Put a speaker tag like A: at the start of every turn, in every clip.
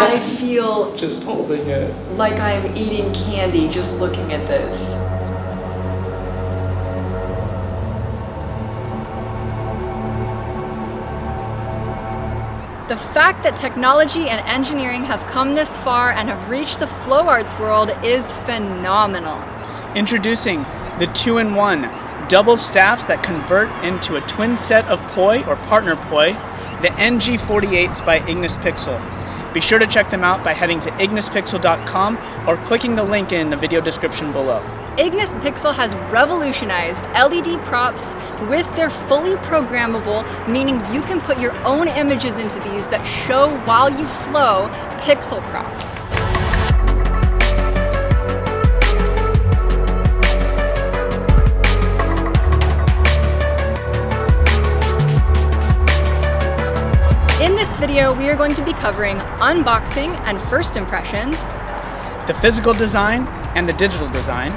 A: I feel
B: just holding it
A: like I'm eating candy just looking at this. The fact that technology and engineering have come this far and have reached the flow arts world is phenomenal.
B: Introducing the 2-in-1 double staffs that convert into a twin set of Poi or partner Poi, the NG48s by Ignis Pixel. Be sure to check them out by heading to ignispixel.com or clicking the link in the video description below.
A: Ignis Pixel has revolutionized LED props with their fully programmable, meaning you can put your own images into these that show while you flow pixel props. In this video, we are going to be covering unboxing and first impressions,
B: the physical design and the digital design,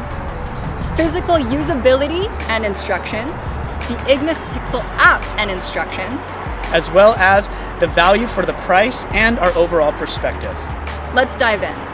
A: physical usability and instructions, the Ignis Pixel app and instructions,
B: as well as the value for the price and our overall perspective.
A: Let's dive in.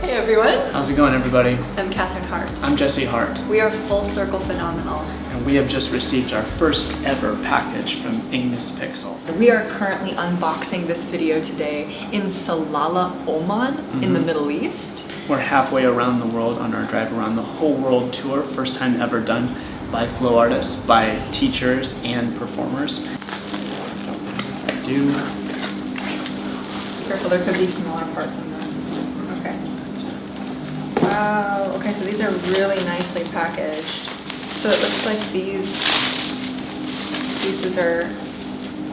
A: Hey everyone.
B: How's it going, everybody?
A: I'm Catherine Hart.
B: I'm Jesse Hart.
A: We are Full Circle Phenomenal.
B: And we have just received our first ever package from Ignis Pixel.
A: We are currently unboxing this video today in Salalah, Oman, in the Middle East.
B: We're halfway around the world on our drive around the whole world tour, first time ever done by flow artists, by teachers and performers.
A: Careful, there could be smaller parts in there. Okay.
B: That's it.
A: Wow, okay, so these are really nicely packaged. So it looks like these pieces are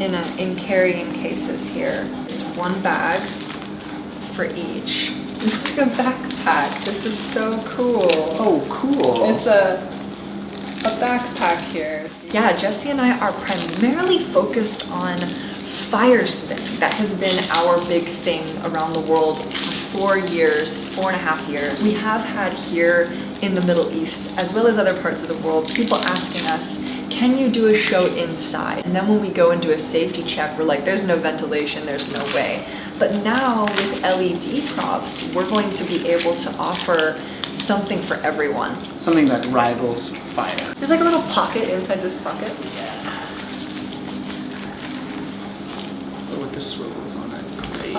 A: in carrying cases here. It's one bag for each. It's like a backpack. This is so cool.
B: Oh, cool.
A: It's a backpack here. Yeah, Jesse and I are primarily focused on fire spin. That has been our big thing around the world for 4.5 years. We have had here in the Middle East, as well as other parts of the world, people asking us, can you do a show inside? And then when we go and do a safety check, we're like, there's no ventilation, there's no way. But now with LED props, we're going to be able to offer something for everyone.
B: Something that rivals fire.
A: There's like a little pocket inside this pocket.
B: Yeah. With the swivels on it. Great.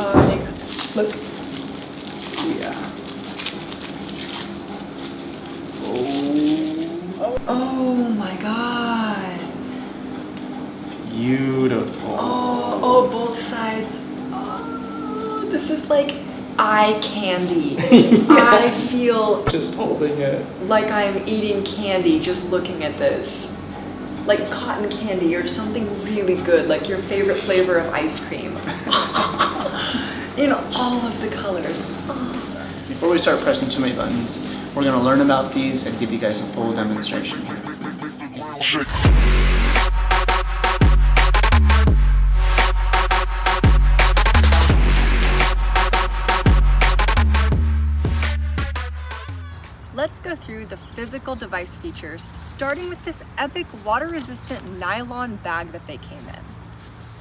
A: Look.
B: Oh, yeah.
A: Oh my god.
B: Beautiful.
A: Oh, both sides. Oh, this is like eye candy.
B: Yeah.
A: I feel
B: just holding it
A: like I'm eating candy just looking at this. Like cotton candy or something really good, like your favorite flavor of ice cream. In all of the colors.
B: Before we start pressing too many buttons, we're going to learn about these and give you guys a full demonstration.
A: Let's go through the physical device features, starting with this epic water-resistant nylon bag that they came in.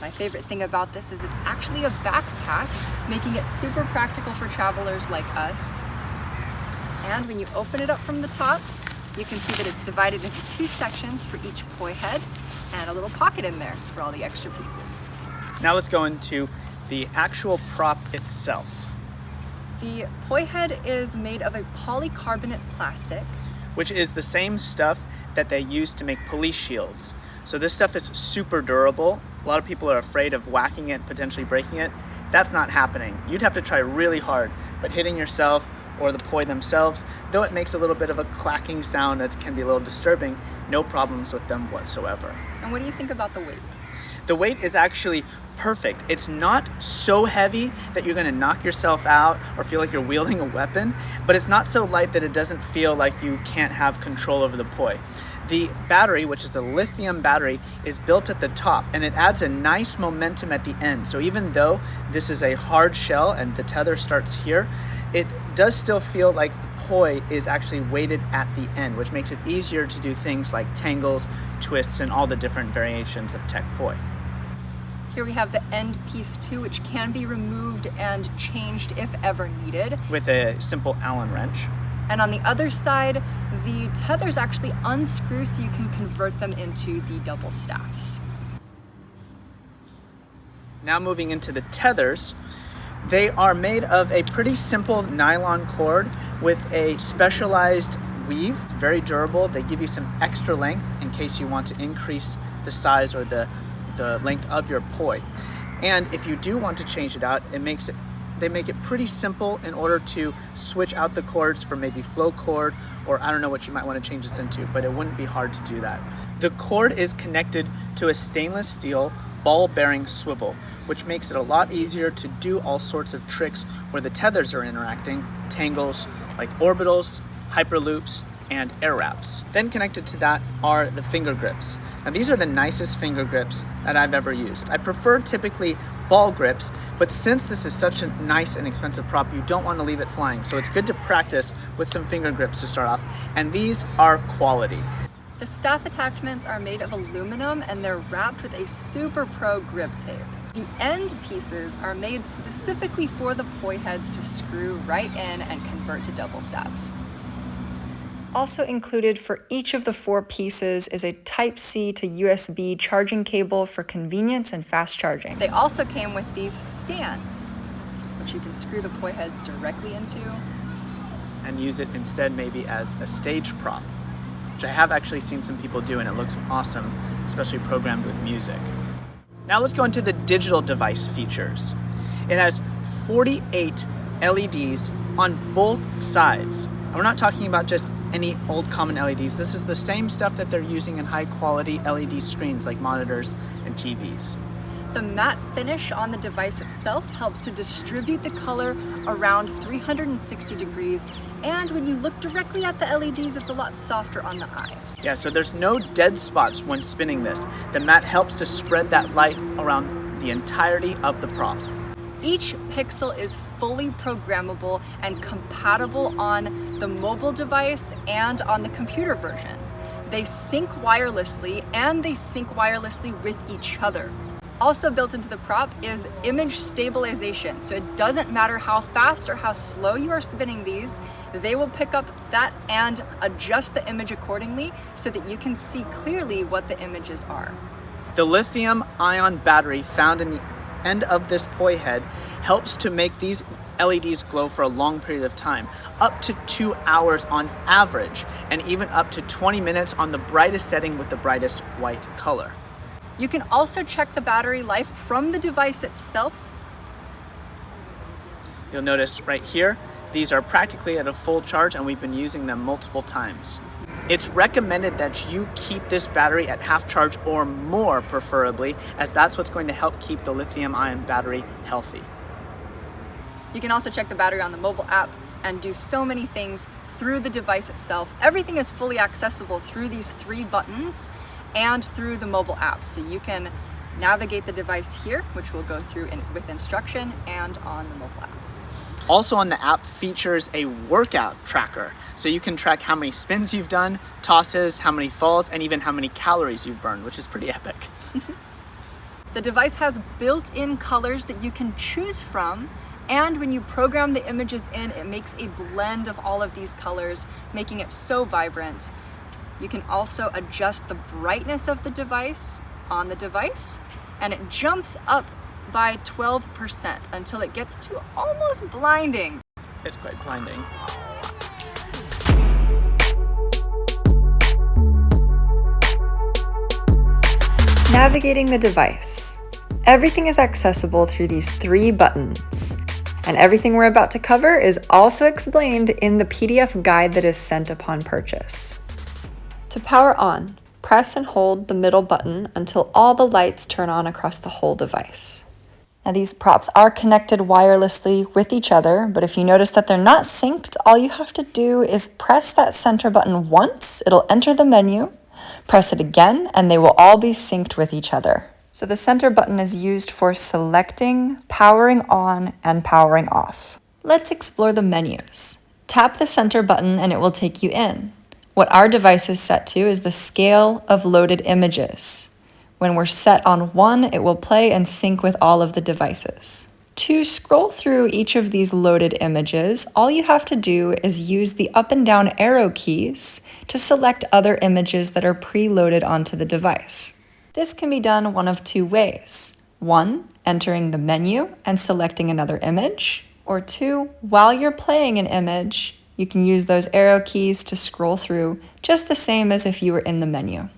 A: My favorite thing about this is it's actually a backpack, making it super practical for travelers like us. And when you open it up from the top, you can see that it's divided into 2 sections for each Poi head and a little pocket in there for all the extra pieces.
B: Now let's go into the actual prop itself.
A: The Poi head is made of a polycarbonate plastic,
B: which is the same stuff that they use to make police shields. So this stuff is super durable. A lot of people are afraid of whacking it, potentially breaking it. That's not happening. You'd have to try really hard, but hitting yourself or the Poi themselves, though it makes a little bit of a clacking sound that can be a little disturbing, no problems with them whatsoever.
A: And what do you think about the weight?
B: The weight is actually perfect. It's not so heavy that you're gonna knock yourself out or feel like you're wielding a weapon, but it's not so light that it doesn't feel like you can't have control over the Poi. The battery, which is the lithium battery, is built at the top and it adds a nice momentum at the end. So even though this is a hard shell and the tether starts here, it does still feel like the Poi is actually weighted at the end, which makes it easier to do things like tangles, twists, and all the different variations of Tech Poi.
A: Here we have the end piece too, which can be removed and changed if ever needed.
B: With a simple Allen wrench.
A: And on the other side, the tethers actually unscrew so you can convert them into the double staffs.
B: Now moving into the tethers, they are made of a pretty simple nylon cord with a specialized weave. It's very durable. They give you some extra length in case you want to increase the size or the length of your poi. And if you do want to change it out, they make it pretty simple in order to switch out the cords for maybe flow cord, or I don't know what you might want to change this into, but it wouldn't be hard to do that. The cord is connected to a stainless steel ball bearing swivel, which makes it a lot easier to do all sorts of tricks where the tethers are interacting, tangles like orbitals, hyperloops, and air wraps. Then connected to that are the finger grips. Now these are the nicest finger grips that I've ever used. I prefer typically ball grips, but since this is such a nice and expensive prop, you don't want to leave it flying. So it's good to practice with some finger grips to start off, and these are quality.
A: The staff attachments are made of aluminum and they're wrapped with a Super Pro grip tape. The end pieces are made specifically for the poi heads to screw right in and convert to double staffs. Also included for each of the 4 pieces is a Type-C to USB charging cable for convenience and fast charging. They also came with these stands, which you can screw the poi heads directly into.
B: And use it instead maybe as a stage prop, which I have actually seen some people do, and it looks awesome, especially programmed with music. Now let's go into the digital device features. It has 48 LEDs on both sides. And we're not talking about just any old common LEDs. This is the same stuff that they're using in high quality LED screens like monitors and TVs.
A: The matte finish on the device itself helps to distribute the color around 360 degrees, and when you look directly at the LEDs, it's a lot softer on the eyes.
B: Yeah, so there's no dead spots when spinning this. The matte helps to spread that light around the entirety of the prop.
A: Each pixel is fully programmable and compatible on the mobile device and on the computer version. They sync wirelessly, and they sync wirelessly with each other. Also built into the prop is image stabilization, so it doesn't matter how fast or how slow you are spinning these, they will pick up that and adjust the image accordingly so that you can see clearly what the images are.
B: The lithium-ion battery found in the end of this poi head helps to make these LEDs glow for a long period of time, up to 2 hours on average, and even up to 20 minutes on the brightest setting with the brightest white color.
A: You can also check the battery life from the device itself.
B: You'll notice right here, these are practically at a full charge, and we've been using them multiple times. It's recommended that you keep this battery at half charge or more, preferably, as that's what's going to help keep the lithium-ion battery healthy.
A: You can also check the battery on the mobile app and do so many things through the device itself. Everything is fully accessible through these 3 buttons and through the mobile app. So you can navigate the device here, which we'll go through with instruction, and on the mobile app.
B: Also on the app features a workout tracker, so you can track how many spins you've done, tosses, how many falls, and even how many calories you've burned, which is pretty epic.
A: The device has built-in colors that you can choose from, and when you program the images in, it makes a blend of all of these colors, making it so vibrant. You can also adjust the brightness of the device on the device, and it jumps up by 12% until it gets to almost blinding.
B: It's quite blinding.
A: Navigating the device. Everything is accessible through these 3 buttons, and everything we're about to cover is also explained in the PDF guide that is sent upon purchase. To power on, press and hold the middle button until all the lights turn on across the whole device. Now these props are connected wirelessly with each other, but if you notice that they're not synced, all you have to do is press that center button once, it'll enter the menu, press it again, and they will all be synced with each other. So the center button is used for selecting, powering on, and powering off. Let's explore the menus. Tap the center button and it will take you in. What our device is set to is the scale of loaded images. When we're set on 1, it will play and sync with all of the devices. To scroll through each of these loaded images, all you have to do is use the up and down arrow keys to select other images that are preloaded onto the device. This can be done one of 2 ways. 1, entering the menu and selecting another image, or 2, while you're playing an image, you can use those arrow keys to scroll through just the same as if you were in the menu.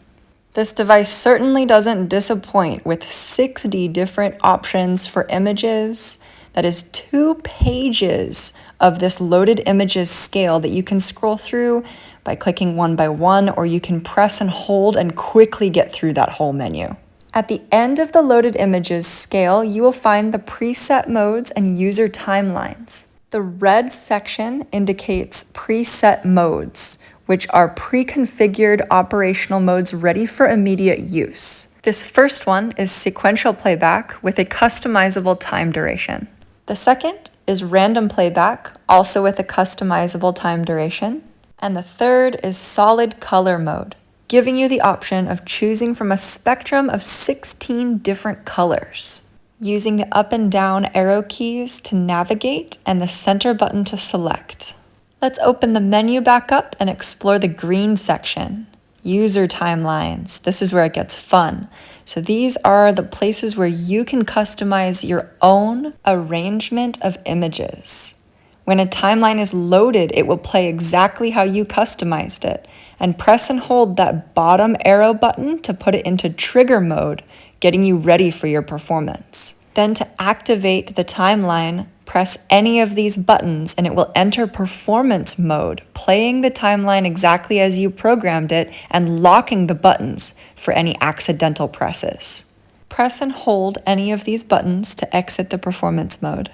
A: This device certainly doesn't disappoint with 60 different options for images. That is 2 pages of this loaded images scale that you can scroll through by clicking one by one, or you can press and hold and quickly get through that whole menu. At the end of the loaded images scale, you will find the preset modes and user timelines. The red section indicates preset modes, which are pre-configured operational modes ready for immediate use. This first one is sequential playback with a customizable time duration. The second is random playback, also with a customizable time duration. And the third is solid color mode, giving you the option of choosing from a spectrum of 16 different colors. Using the up and down arrow keys to navigate and the center button to select. Let's open the menu back up and explore the green section. User timelines. This is where it gets fun. So these are the places where you can customize your own arrangement of images. When a timeline is loaded, it will play exactly how you customized it. And press and hold that bottom arrow button to put it into trigger mode, getting you ready for your performance. Then to activate the timeline, press any of these buttons and it will enter performance mode, playing the timeline exactly as you programmed it and locking the buttons for any accidental presses. Press and hold any of these buttons to exit the performance mode.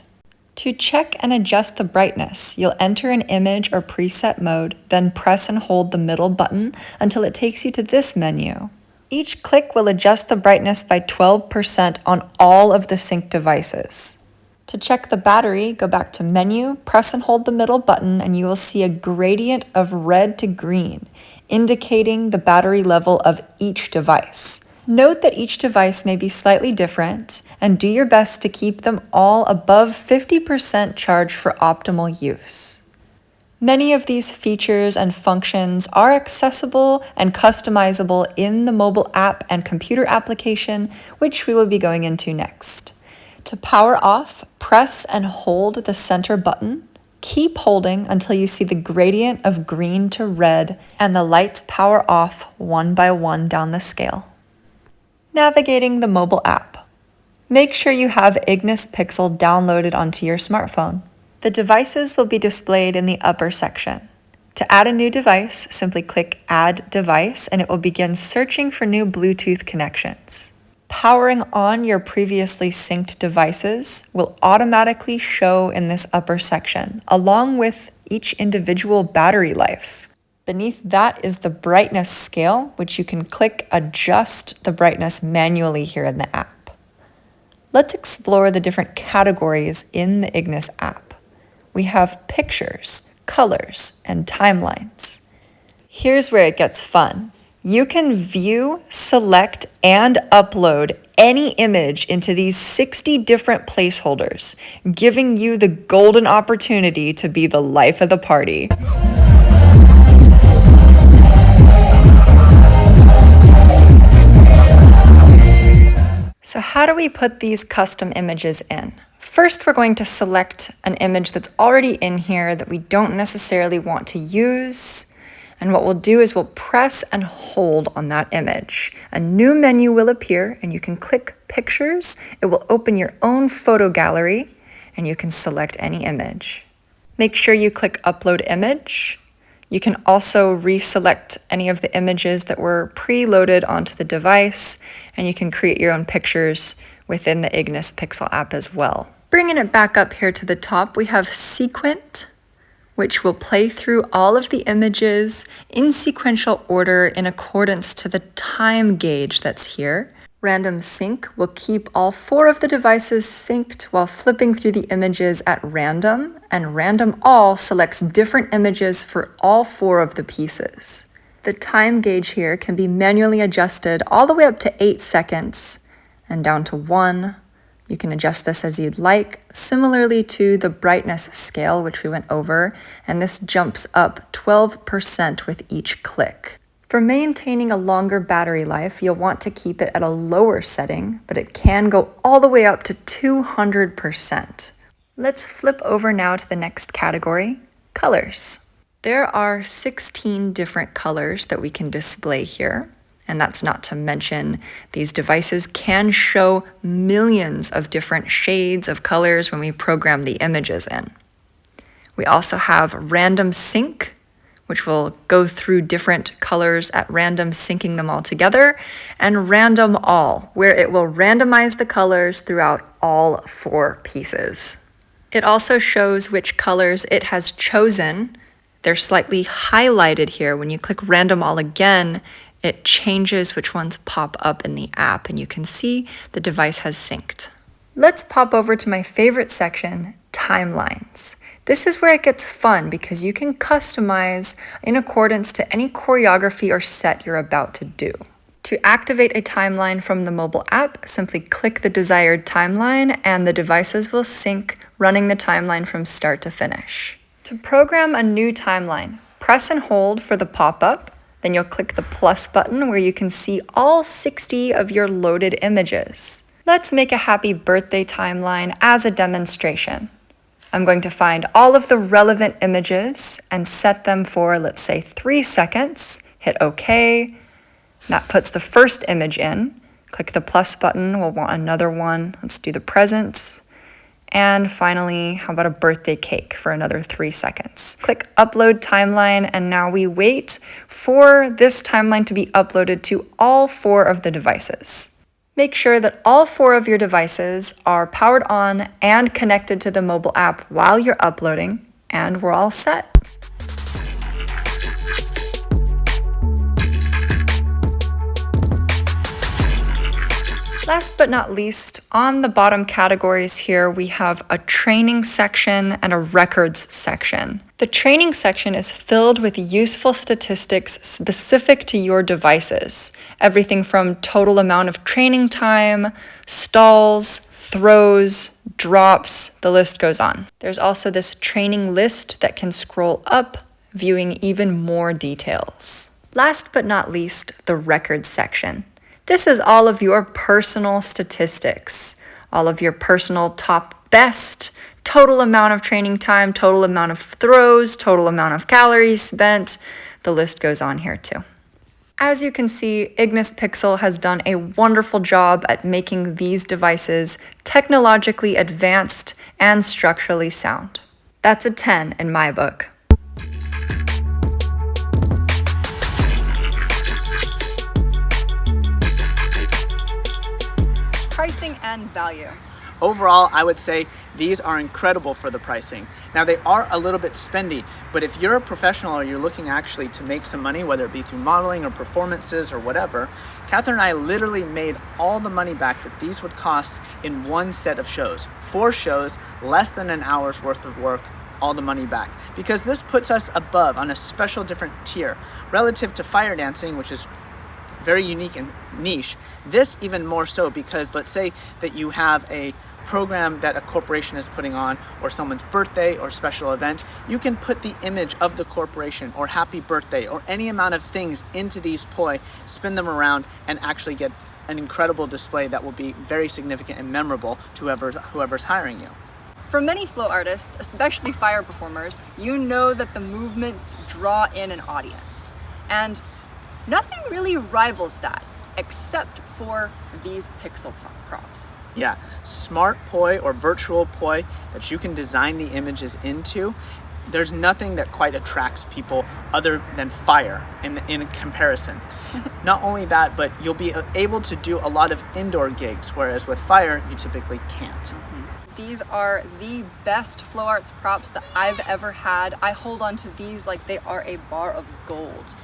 A: To check and adjust the brightness, you'll enter an image or preset mode, then press and hold the middle button until it takes you to this menu. Each click will adjust the brightness by 12% on all of the synced devices. To check the battery, go back to Menu, press and hold the middle button, and you will see a gradient of red to green, indicating the battery level of each device. Note that each device may be slightly different, and do your best to keep them all above 50% charge for optimal use. Many of these features and functions are accessible and customizable in the mobile app and computer application, which we will be going into next. To power off, press and hold the center button. Keep holding until you see the gradient of green to red and the lights power off one by one down the scale. Navigating the mobile app. Make sure you have Ignis Pixel downloaded onto your smartphone. The devices will be displayed in the upper section. To add a new device, simply click Add Device and it will begin searching for new Bluetooth connections. Powering on your previously synced devices will automatically show in this upper section, along with each individual battery life. Beneath that is the brightness scale, which you can click Adjust the brightness manually here in the app. Let's explore the different categories in the Ignis app. We have pictures, colors, and timelines. Here's where it gets fun. You can view, select, and upload any image into these 60 different placeholders, giving you the golden opportunity to be the life of the party. So how do we put these custom images in? First, we're going to select an image that's already in here that we don't necessarily want to use. And what we'll do is we'll press and hold on that image. A new menu will appear and you can click Pictures. It will open your own photo gallery and you can select any image. Make sure you click Upload Image. You can also reselect any of the images that were preloaded onto the device, and you can create your own pictures within the Ignis Pixel app as well. Bringing it back up here to the top, we have Sequent, which will play through all of the images in sequential order in accordance to the time gauge that's here.
C: Random sync will keep all 4 of the devices synced while flipping through the images at random, and random all selects different images for all 4 of the pieces. The time gauge here can be manually adjusted all the way up to 8 seconds and down to 1. You can adjust this as you'd like, similarly to the brightness scale, which we went over, and this jumps up 12% with each click. For maintaining a longer battery life, you'll want to keep it at a lower setting, but it can go all the way up to 200%. Let's flip over now to the next category, colors. There are 16 different colors that we can display here, and that's not to mention these devices can show millions of different shades of colors when we program the images in. We also have random sync, which will go through different colors at random, syncing them all together, and random all, where it will randomize the colors throughout all 4 pieces. It also shows which colors it has chosen. They're slightly highlighted here. When you click random all again, it changes which ones pop up in the app, and you can see the device has synced. Let's pop over to my favorite section, timelines. This is where it gets fun because you can customize in accordance to any choreography or set you're about to do. To activate a timeline from the mobile app, simply click the desired timeline and the devices will sync, running the timeline from start to finish. To program a new timeline, press and hold for the pop-up, then you'll click the plus button where you can see all 60 of your loaded images. Let's make a happy birthday timeline as a demonstration. I'm going to find all of the relevant images and set them for, let's say, 3 seconds. Hit OK. That puts the first image in. Click the plus button. We'll want another one. Let's do the presents. And finally, how about a birthday cake for another 3 seconds? Click Upload Timeline, and now we wait for this timeline to be uploaded to all 4 of the devices. Make sure that all 4 of your devices are powered on and connected to the mobile app while you're uploading, and we're all set. Last but not least, on the bottom categories here, we have a training section and a records section. The training section is filled with useful statistics specific to your devices. Everything from total amount of training time, stalls, throws, drops, the list goes on. There's also this training list that can scroll up, viewing even more details. Last but not least, the records section. This is all of your personal statistics, all of your personal top best, total amount of training time, total amount of throws, total amount of calories spent. The list goes on here too. As you can see, Ignis Pixel has done a wonderful job at making these devices technologically advanced and structurally sound. That's a 10 in my book. Pricing and value.
B: Overall, I would say these are incredible for the pricing. Now, they are a little bit spendy, but if you're a professional or you're looking actually to make some money, whether it be through modeling or performances or whatever, Catherine and I literally made all the money back that these would cost in one set of shows. 4 shows, less than an hour's worth of work, all the money back. Because this puts us above on a special different tier relative to fire dancing, which is very unique and niche. This even more so because let's say that you have a program that a corporation is putting on or someone's birthday or special event, you can put the image of the corporation or happy birthday or any amount of things into these Poi, spin them around and actually get an incredible display that will be very significant and memorable to whoever's hiring you.
C: For many flow artists, especially fire performers, you know that the movements draw in an audience. And nothing really rivals that, except for these pixel props.
B: Yeah, smart Poi or virtual Poi that you can design the images into. There's nothing that quite attracts people other than fire in comparison. Not only that, but you'll be able to do a lot of indoor gigs, whereas with fire, you typically can't.
C: these are the best flow arts props that I've ever had. I hold on to these like they are a bar of gold.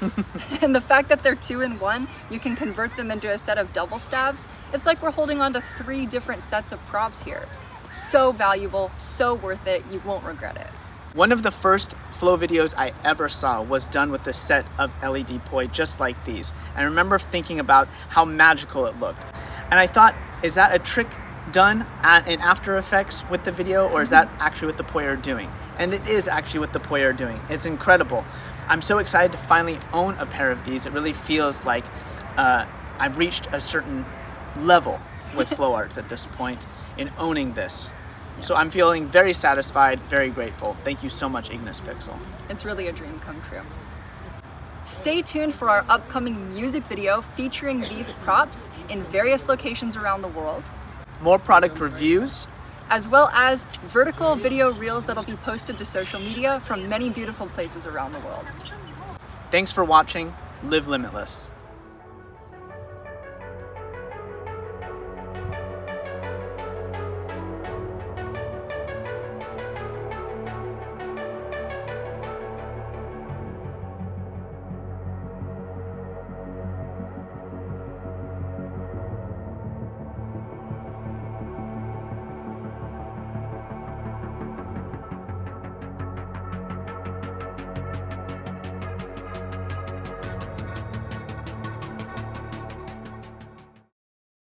C: And the fact that they're 2-in-1, you can convert them into a set of double stabs. It's like we're holding on to 3 different sets of props here. So valuable, so worth it, you won't regret it.
B: One of the first flow videos I ever saw was done with this set of LED poi just like these. And I remember thinking about how magical it looked. And I thought, is that a trick done in After Effects with the video, or is that actually what the poi are doing? And it is actually what the poi are doing. It's incredible. I'm so excited to finally own a pair of these. It really feels like I've reached a certain level with flow arts at this point in owning this. So I'm feeling very satisfied, very grateful. Thank you so much, Ignis Pixel.
C: It's really a dream come true. Stay tuned for our upcoming music video featuring these props in various locations around the world,
B: More product reviews,
C: as well as vertical video reels that'll be posted to social media from many beautiful places around the world.
B: Thanks for watching. Live limitless.